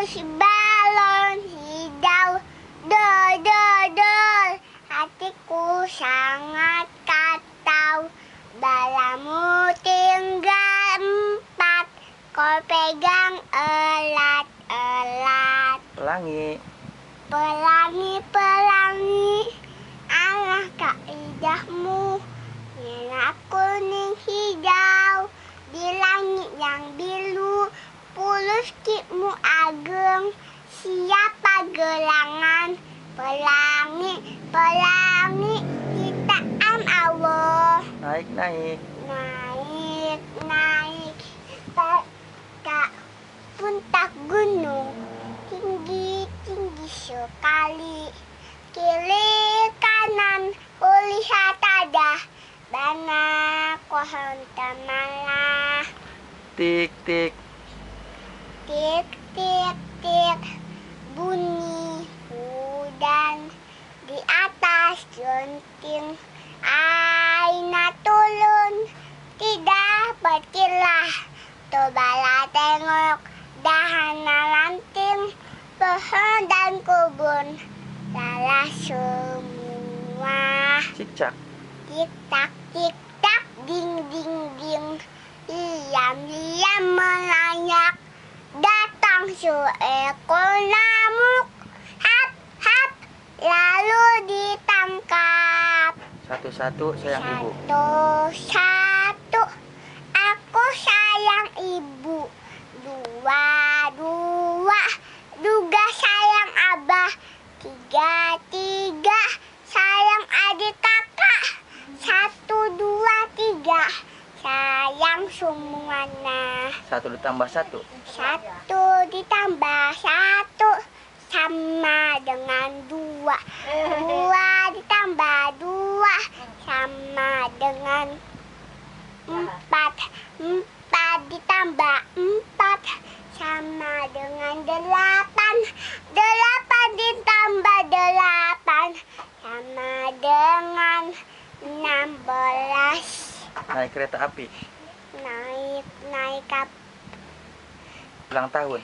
si balon hijau, dol dol dol. Hatiku sangat kacau, balamu tinggal 4, kau pegang elat-elat. Pelangi. Pelangi, pelangi, alangkah indahmu, merah kuning hijau, di langit yang biru, pulus kipmu ageng, siapa gelangan, pelangi, pelangi, ciptaan Allah. Naik, naik. Naik, naik, tak puncak gunung, tinggi, tinggi sekali. Kiri kanan, kulihat ada banyak pohon temala. Tik, tik. Tik, tik, tik, bunyi hujan di atas genting. Aina turun, tidak berkilah. Cobalah tengok dahana ranting, pohon dan kebun, lelah semua. Cicak. Tik-tak, tik-tak, ding, ding, ding. Diam-diam melayak, datang seekor nyamuk. Hap, hap, lalu ditangkap. Satu-satu sayang ibu. Satu-satu, aku sayang ibu. Dua, dua, juga sayang abah. Tiga, tiga, sayang adik kakak. 1, 2, 3, sayang semuanya. 1 ditambah 1. 1 ditambah 1 sama dengan 2. 2 ditambah 2 sama dengan 4. 4 ditambah 4 sama dengan 8. 8 ditambah 8 sama dengan 16. Naik kereta api. Naik Ulang tahun.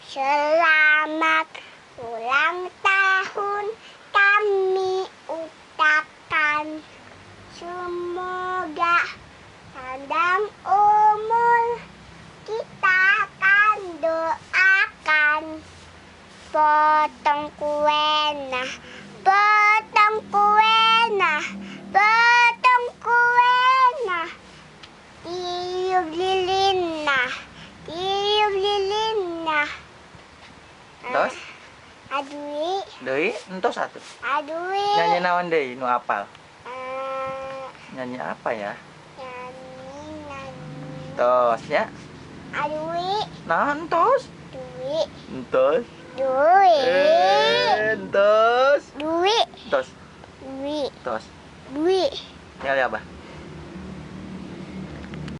Selamat ulang tahun kami ucapkan. Semoga panjang umur, kita akan doakan. Potong kue nah, potong kue nah, potong kue nah. Tiup lilin nah, tiup lilin nah. Terus? Adui. Deui entos 1. Adui. Nyanyi naon deui nu apal? Nyanyi apa ya? Nyanyi. Tos ya. Adui. Nah, entos. Dui. Entos. Dui. Entos. Dui. Tos. Dui. Tos. Dui. Tinggal ya, Abah.